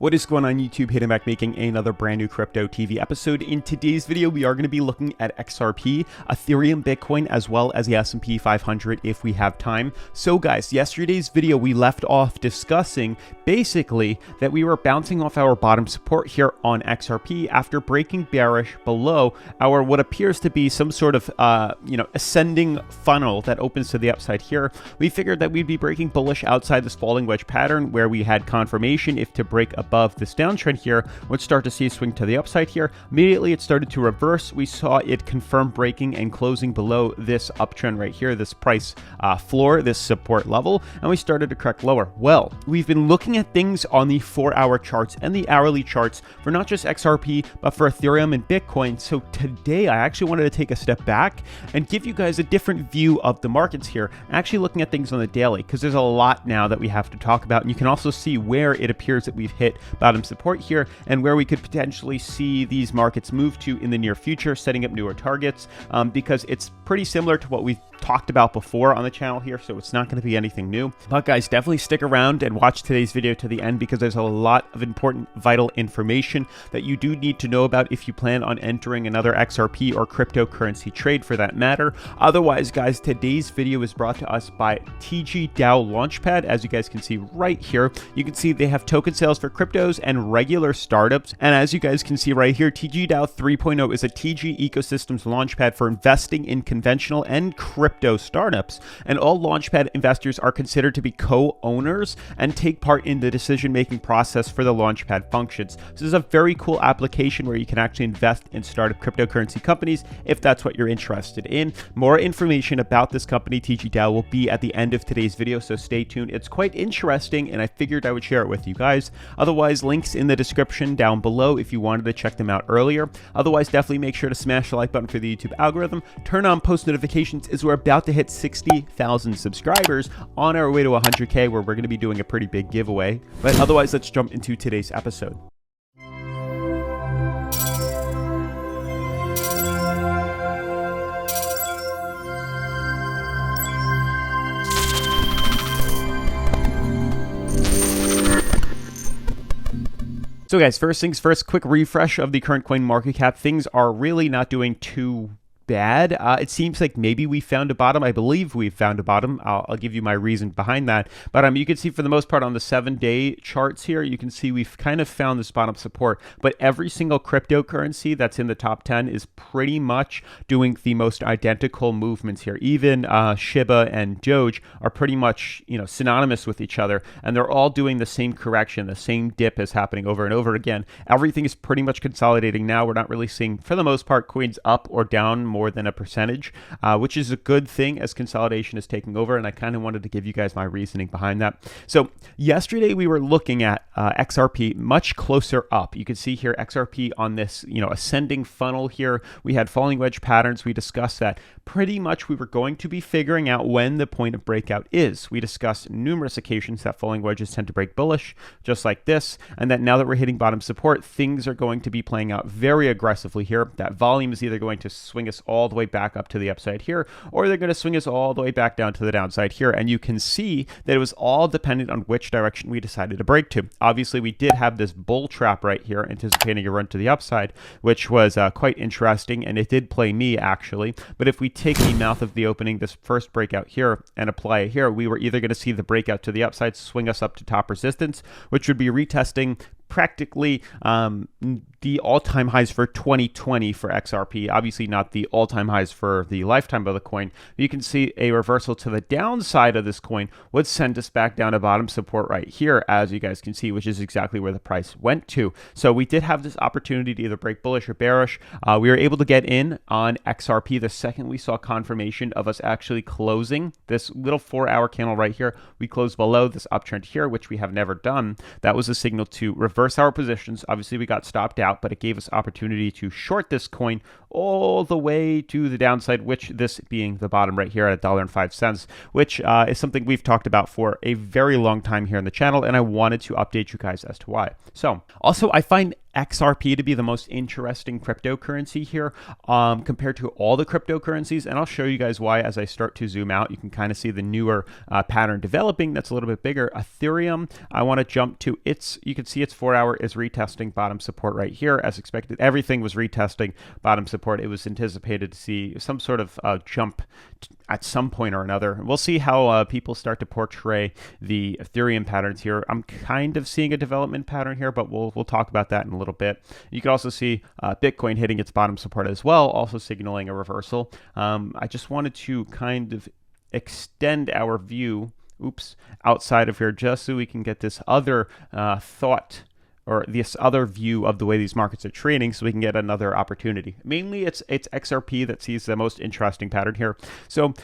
What is going on YouTube? Hidden back making another brand new crypto TV episode. In today's video, we are going to be looking at XRP, Ethereum, Bitcoin, as well as the S&P 500 if we have time. So guys, yesterday's video, we left off discussing basically that we were bouncing off our bottom support here on XRP after breaking bearish below our what appears to be some sort of ascending funnel that opens to the upside here. We figured that we'd be breaking bullish outside this falling wedge pattern where we had confirmation if to break above this downtrend here, would start to see a swing to the upside here. Immediately it started to reverse. We saw it confirm breaking and closing below this uptrend right here, this price floor, this support level, and we started to correct lower. Well, we've been looking at things on the 4-hour charts and the hourly charts for not just XRP, but for Ethereum and Bitcoin. So today I actually wanted to take a step back and give you guys a different view of the markets here, actually looking at things on the daily, because there's a lot now that we have to talk about, and you can also see where it appears that we've hit bottom support here and where we could potentially see these markets move to in the near future, setting up newer targets, because it's pretty similar to what we've talked about before on the channel here, so it's not going to be anything new. But guys, definitely stick around and watch today's video to the end, because there's a lot of important vital information that you do need to know about if you plan on entering another XRP or cryptocurrency trade for that matter. Otherwise guys, today's video is brought to us by TG DAO Launchpad. As you guys can see right here, you can see they have token sales for cryptos and regular startups, and as you guys can see right here, TG DAO 3.0 is a TG ecosystems launchpad for investing in conventional and crypto startups, and all Launchpad investors are considered to be co-owners and take part in the decision-making process for the Launchpad functions. So this is a very cool application where you can actually invest in startup cryptocurrency companies if that's what you're interested in. More information about this company, TG DAO, will be at the end of today's video, so stay tuned. It's quite interesting, and I figured I would share it with you guys. Otherwise, links in the description down below if you wanted to check them out earlier. Otherwise, definitely make sure to smash the like button for the YouTube algorithm. Turn on post notifications, as we're about to hit 60,000 subscribers on our way to 100K, where we're going to be doing a pretty big giveaway. But otherwise, let's jump into today's episode. So guys, first things first, quick refresh of the current coin market cap. Things are really not doing too bad. It seems like maybe we found a bottom. I believe we've found a bottom. I'll give you my reason behind that. But you can see for the most part on the 7-day charts here, you can see we've kind of found this bottom support. But every single cryptocurrency that's in the top 10 is pretty much doing the most identical movements here. Even Shiba and Doge are pretty much synonymous with each other, and they're all doing the same correction. The same dip is happening over and over again. Everything is pretty much consolidating now. We're not really seeing, for the most part, coins up or down more than a percentage, which is a good thing as consolidation is taking over, and I kind of wanted to give you guys my reasoning behind that. So yesterday we were looking at XRP much closer up. You can see here XRP on this ascending funnel here. We had falling wedge patterns. We discussed that pretty much we were going to be figuring out when the point of breakout is. We discussed numerous occasions that falling wedges tend to break bullish, just like this, and that now that we're hitting bottom support, things are going to be playing out very aggressively here. That volume is either going to swing us all the way back up to the upside here, or they're going to swing us all the way back down to the downside here. And you can see that it was all dependent on which direction we decided to break to. Obviously, we did have this bull trap right here, anticipating a run to the upside, which was quite interesting, and it did play me actually. But if we take the mouth of the opening, this first breakout here, and apply it here, we were either going to see the breakout to the upside, swing us up to top resistance, which would be retesting practically the all-time highs for 2020 for XRP. Obviously not the all-time highs for the lifetime of the coin. You can see a reversal to the downside of this coin would send us back down to bottom support right here, as you guys can see, which is exactly where the price went to. So we did have this opportunity to either break bullish or bearish. We were able to get in on XRP the second we saw confirmation of us actually closing this little 4-hour candle right here. We closed below this uptrend here, which we have never done. That was a signal to reverse our positions. Obviously we got stopped out, but it gave us opportunity to short this coin all the way to the downside, which this being the bottom right here at $1.05, which is something we've talked about for a very long time here on the channel, and I wanted to update you guys as to why. So also, I find XRP to be the most interesting cryptocurrency here compared to all the cryptocurrencies. And I'll show you guys why as I start to zoom out. You can kind of see the newer pattern developing that's a little bit bigger. Ethereum, I want to jump to you can see its 4-hour is retesting bottom support right here as expected. Everything was retesting bottom support. It was anticipated to see some sort of jump at some point or another. We'll see how people start to portray the Ethereum patterns here. I'm kind of seeing a development pattern here, but we'll talk about that in a little bit. You can also see Bitcoin hitting its bottom support as well, also signaling a reversal. I just wanted to kind of extend our view, outside of here, just so we can get this other thought or this other view of the way these markets are trading, so we can get another opportunity. Mainly it's XRP that sees the most interesting pattern here. So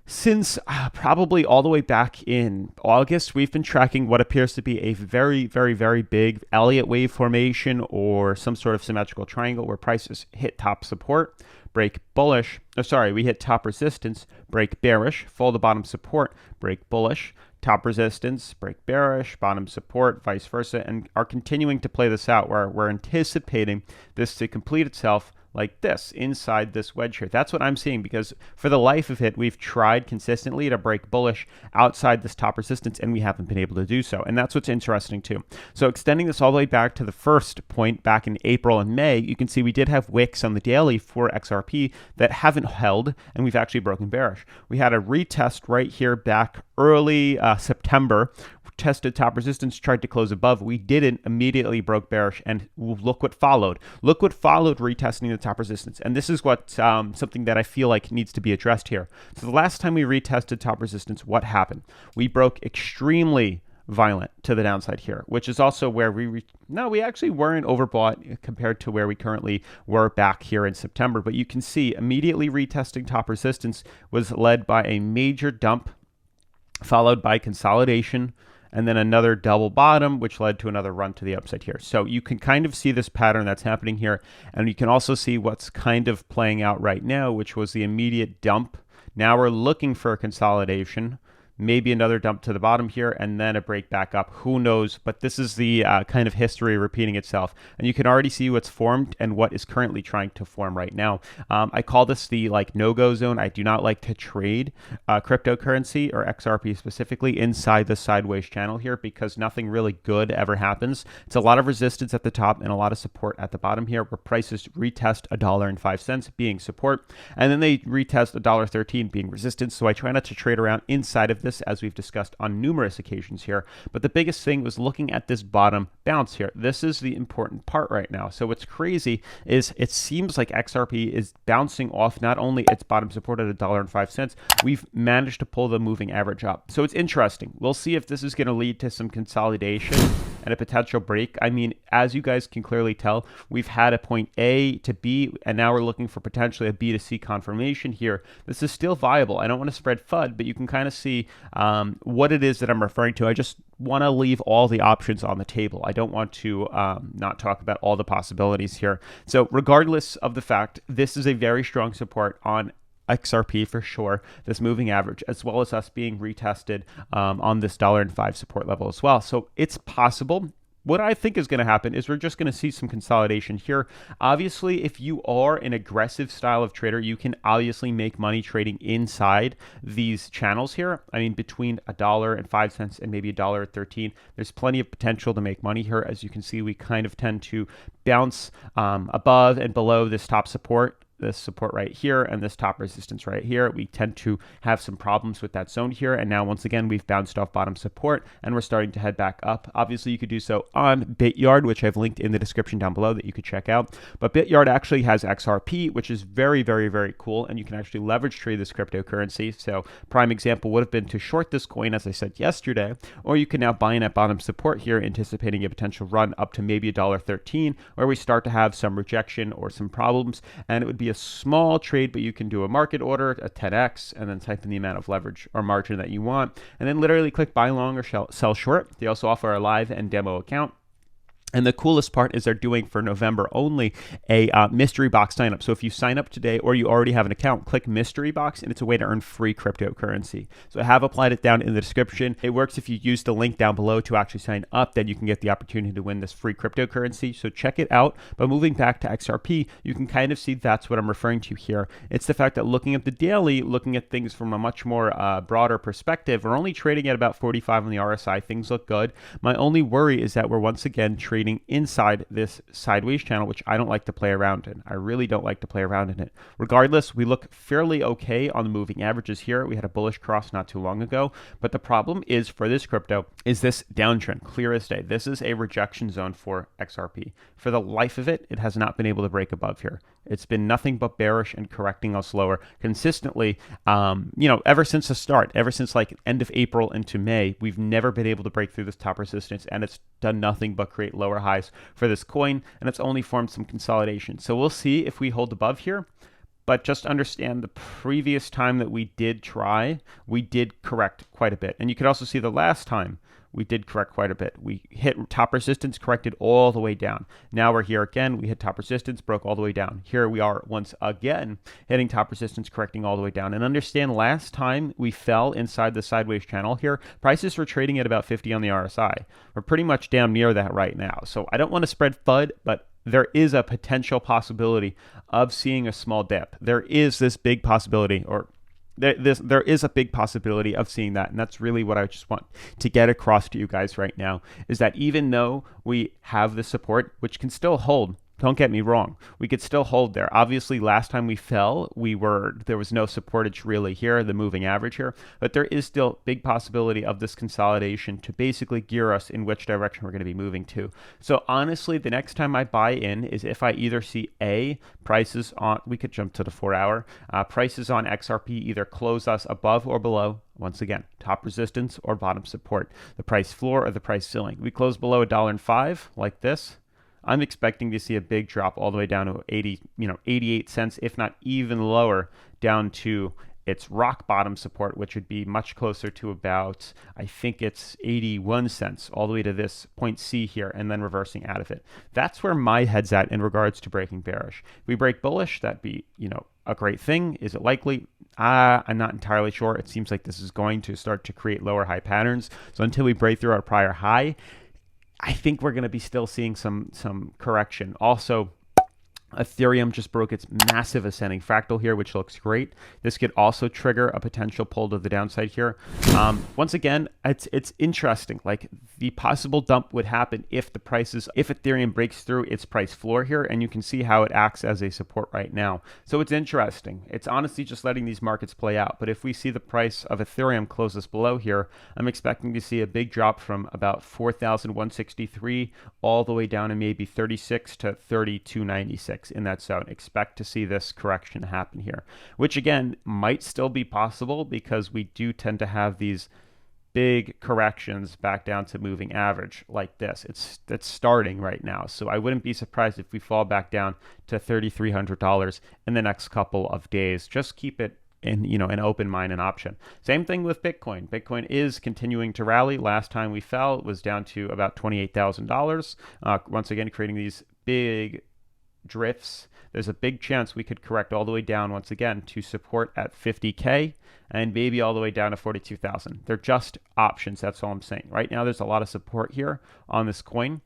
since probably all the way back in August, we've been tracking what appears to be a very, very, very big Elliott wave formation or some sort of symmetrical triangle where prices hit top support, break bullish. We hit top resistance, break bearish, fall to bottom support, break bullish, top resistance, break bearish, bottom support, vice versa, and are continuing to play this out where we're anticipating this to complete itself like this inside this wedge here. That's what I'm seeing, because for the life of it, we've tried consistently to break bullish outside this top resistance and we haven't been able to do so. And that's what's interesting too. So extending this all the way back to the first point back in April and May, you can see we did have wicks on the daily for XRP that haven't held, and we've actually broken bearish. We had a retest right here back early September, tested top resistance, tried to close above. We didn't, immediately broke bearish, and look what followed. Look what followed retesting the top resistance. And this is what something that I feel like needs to be addressed here. So the last time we retested top resistance, what happened? We broke extremely violent to the downside here, which is also where we actually weren't overbought compared to where we currently were back here in September. But you can see immediately retesting top resistance was led by a major dump, followed by consolidation, and then another double bottom, which led to another run to the upside here. So you can kind of see this pattern that's happening here, and you can also see what's kind of playing out right now, which was the immediate dump. Now we're looking for a consolidation, maybe another dump to the bottom here, and then a break back up. Who knows? But this is the kind of history repeating itself. And you can already see what's formed and what is currently trying to form right now. I call this the no-go zone. I do not like to trade cryptocurrency or XRP specifically inside the sideways channel here, because nothing really good ever happens. It's a lot of resistance at the top and a lot of support at the bottom here, where prices retest $1.05 being support, and then they retest $1.13 being resistance. So I try not to trade around inside of this, as we've discussed on numerous occasions here. But the biggest thing was looking at this bottom bounce here. This is the important part right now. So what's crazy is it seems like XRP is bouncing off not only its bottom support at $1.05, we've managed to pull the moving average up. So it's interesting. We'll see if this is going to lead to some consolidation and a potential break. I mean, as you guys can clearly tell, we've had a point A to B, and now we're looking for potentially a B to C confirmation here. This is still viable. I don't want to spread FUD, but you can kind of see what it is that I'm referring to. I just want to leave all the options on the table. I don't want to not talk about all the possibilities here. So regardless of the fact, this is a very strong support on XRP for sure, this moving average, as well as us being retested on this $1.05 support level as well. So it's possible. What I think is going to happen is we're just going to see some consolidation here. Obviously, if you are an aggressive style of trader, you can obviously make money trading inside these channels here. I mean, between $1.05 and maybe $1.13, there's plenty of potential to make money here. As you can see, we kind of tend to bounce above and below this top support. This support right here and this top resistance right here. We tend to have some problems with that zone here. And now once again, we've bounced off bottom support and we're starting to head back up. Obviously, you could do so on Bityard, which I've linked in the description down below that you could check out. But Bityard actually has XRP, which is very, very, very cool. And you can actually leverage trade this cryptocurrency. So prime example would have been to short this coin, as I said yesterday, or you can now buy in at bottom support here, anticipating a potential run up to maybe $1.13, where we start to have some rejection or some problems. And it would be a small trade, but you can do a market order, a 10x, and then type in the amount of leverage or margin that you want, and then literally click buy long or sell short. They also offer a live and demo account. And the coolest part is they're doing for November only a mystery box sign up. So if you sign up today or you already have an account, click mystery box and it's a way to earn free cryptocurrency. So I have applied it down in the description. It works if you use the link down below to actually sign up, then you can get the opportunity to win this free cryptocurrency. So check it out. But moving back to XRP, you can kind of see that's what I'm referring to here. It's the fact that looking at the daily, looking at things from a much more broader perspective, we're only trading at about 45 on the RSI. Things look good. My only worry is that we're once again trading inside this sideways channel, which I don't like to play around in. I really don't like to play around in it. Regardless, we look fairly okay on the moving averages here. We had a bullish cross not too long ago, but the problem is for this crypto is this downtrend, clear as day. This is a rejection zone for XRP. For the life of it, it has not been able to break above here. It's been nothing but bearish and correcting us lower consistently. Ever since the start, ever since like end of April into May, we've never been able to break through this top resistance, and it's done nothing but create lower highs for this coin, and it's only formed some consolidation. So we'll see if we hold above here. But just understand the previous time that we did try, we did correct quite a bit. And you could also see the last time we did correct quite a bit. We hit top resistance, corrected all the way down. Now we're here again. We hit top resistance, broke all the way down. Here we are once again hitting top resistance, correcting all the way down. And understand last time we fell inside the sideways channel here, prices were trading at about 50 on the RSI. We're pretty much down near that right now. So I don't want to spread FUD, but there is a potential possibility of seeing a small dip. There is this big possibility, or there is a big possibility of seeing that. And that's really what I just want to get across to you guys right now, is that even though we have the support, which can still hold, don't get me wrong, we could still hold there. Obviously, last time we fell, there was no supportage really here, the moving average here, but there is still big possibility of this consolidation to basically gear us in which direction we're going to be moving to. So honestly, the next time I buy in is if I either see prices on, we could jump to the 4-hour, prices on XRP either close us above or below, once again, top resistance or bottom support, the price floor or the price ceiling. We close below $1.05 like this. I'm expecting to see a big drop all the way down to 88 cents, if not even lower, down to its rock bottom support, which would be much closer to about, I think it's 81 cents, all the way to this point C here, and then reversing out of it. That's where my head's at in regards to breaking bearish. If we break bullish, that'd be, a great thing. Is it likely? I'm not entirely sure. It seems like this is going to start to create lower high patterns. So until we break through our prior high, I think we're going to be still seeing some correction. Also, Ethereum just broke its massive ascending fractal here, which looks great. This could also trigger a potential pull to the downside here. Once again, it's interesting. Like, the possible dump would happen if Ethereum breaks through its price floor here, and you can see how it acts as a support right now. So it's interesting. It's honestly just letting these markets play out. But if we see the price of Ethereum closes below here, I'm expecting to see a big drop from about 4,163 all the way down to maybe 36 to 32.96 in that zone. Expect to see this correction happen here, which again might still be possible because we do tend to have these big corrections back down to moving average like this. It's starting right now, so I wouldn't be surprised if we fall back down to $3,300 in the next couple of days. Just keep it in an open mind and option. Same thing with Bitcoin. Bitcoin is continuing to rally. Last time we fell, it was down to about $28,000. Once again, creating these big drifts. There's a big chance we could correct all the way down once again to support at 50K and maybe all the way down to 42,000. They're just options. That's all I'm saying. Right now, there's a lot of support here on this coin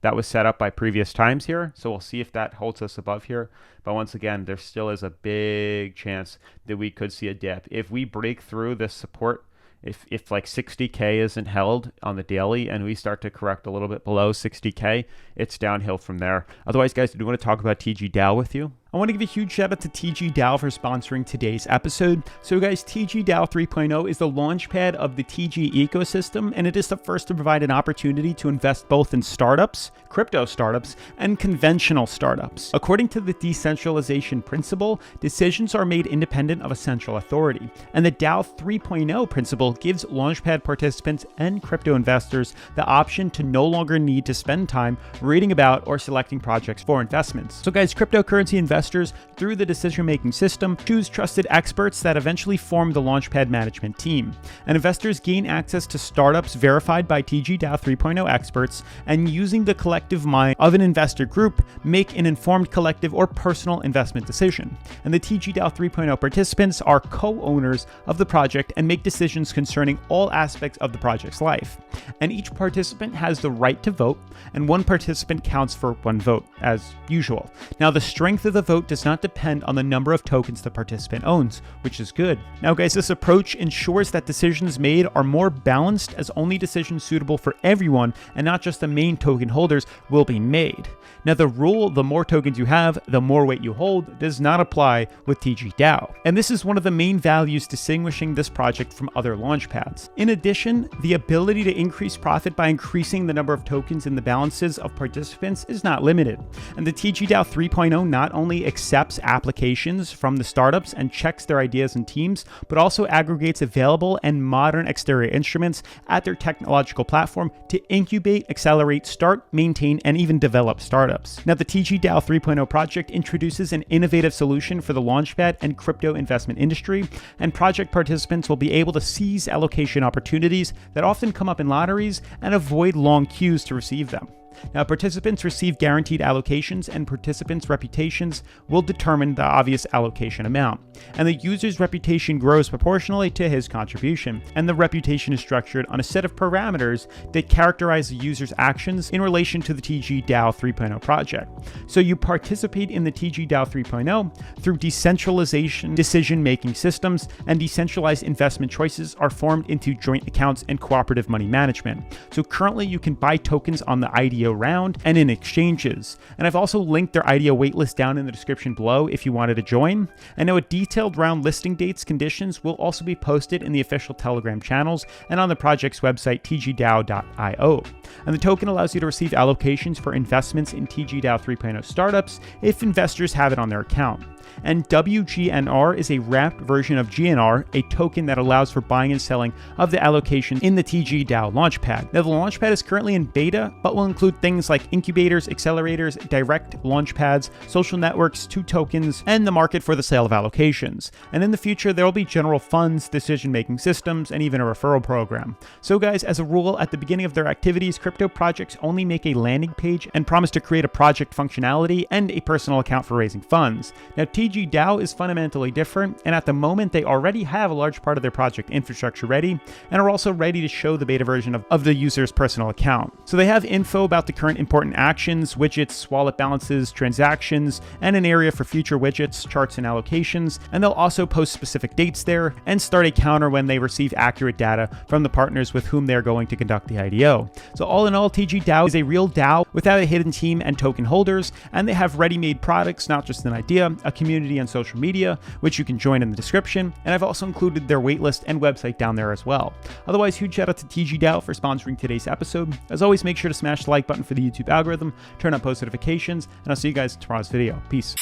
that was set up by previous times here. So we'll see if that holds us above here. But once again, there still is a big chance that we could see a dip. If we break through this support, if like 60K isn't held on the daily and we start to correct a little bit below 60K, it's downhill from there. Otherwise, guys, I do want to talk about TG with you. I want to give a huge shout out to TG for sponsoring today's episode. So guys, TG 3.0 is the launchpad of the TG ecosystem, and it is the first to provide an opportunity to invest both in startups, crypto startups, and conventional startups. According to the decentralization principle, decisions are made independent of a central authority, and the DAO 3.0 principle gives launchpad participants and crypto investors the option to no longer need to spend time reading about or selecting projects for investments. So guys, cryptocurrency investors investors through the decision-making system, choose trusted experts that eventually form the Launchpad management team. And investors gain access to startups verified by TGDAO 3.0 experts, and using the collective mind of an investor group, make an informed collective or personal investment decision. And the TGDAO 3.0 participants are co-owners of the project and make decisions concerning all aspects of the project's life. And each participant has the right to vote, and one participant counts for one vote, as usual. Now, the strength of the vote does not depend on the number of tokens the participant owns, which is good. Now, guys, this approach ensures that decisions made are more balanced, as only decisions suitable for everyone and not just the main token holders will be made. Now, the rule, the more tokens you have, the more weight you hold, does not apply with TGDAO. And this is one of the main values distinguishing this project from other launchpads. In addition, the ability to increase profit by increasing the number of tokens in the balances of participants is not limited. And the TGDAO 3.0 not only accepts applications from the startups and checks their ideas and teams, but also aggregates available and modern exterior instruments at their technological platform to incubate, accelerate, start, maintain, and even develop startups. Now, the TGDAO 3.0 project introduces an innovative solution for the launchpad and crypto investment industry, and project participants will be able to seize allocation opportunities that often come up in lotteries and avoid long queues to receive them. Now, participants receive guaranteed allocations, and participants' reputations will determine the obvious allocation amount. And the user's reputation grows proportionally to his contribution, and the reputation is structured on a set of parameters that characterize the user's actions in relation to the TGDAO 3.0 project. So you participate in the TGDAO 3.0 through decentralization, decision-making systems, and decentralized investment choices are formed into joint accounts and cooperative money management. So currently you can buy tokens on the IDO round and in exchanges. And I've also linked their IDO waitlist down in the description below if you wanted to join. And now a detailed round listing dates conditions will also be posted in the official Telegram channels and on the project's website, tgdao.io. And the token allows you to receive allocations for investments in TGDAO 3.0 startups if investors have it on their account. And WGNR is a wrapped version of GNR, a token that allows for buying and selling of the allocation in the TGDAO Launchpad. Now, the Launchpad is currently in beta, but will include things like incubators, accelerators, direct launchpads, social networks, 2 tokens, and the market for the sale of allocations. And in the future, there will be general funds, decision-making systems, and even a referral program. So guys, as a rule, at the beginning of their activities, crypto projects only make a landing page and promise to create a project functionality and a personal account for raising funds. Now, TGDAO is fundamentally different, and at the moment they already have a large part of their project infrastructure ready and are also ready to show the beta version of the user's personal account. So they have info about the current important actions, widgets, wallet balances, transactions, and an area for future widgets, charts, and allocations, and they'll also post specific dates there and start a counter when they receive accurate data from the partners with whom they're going to conduct the IDO. So all in all, TGDAO is a real DAO without a hidden team and token holders, and they have ready-made products, not just an idea, a community on social media, which you can join in the description, and I've also included their waitlist and website down there as well. Otherwise, huge shout out to TGDAO for sponsoring today's episode. As always, make sure to smash the like button for the YouTube algorithm, turn on post notifications, and I'll see you guys in tomorrow's video. Peace.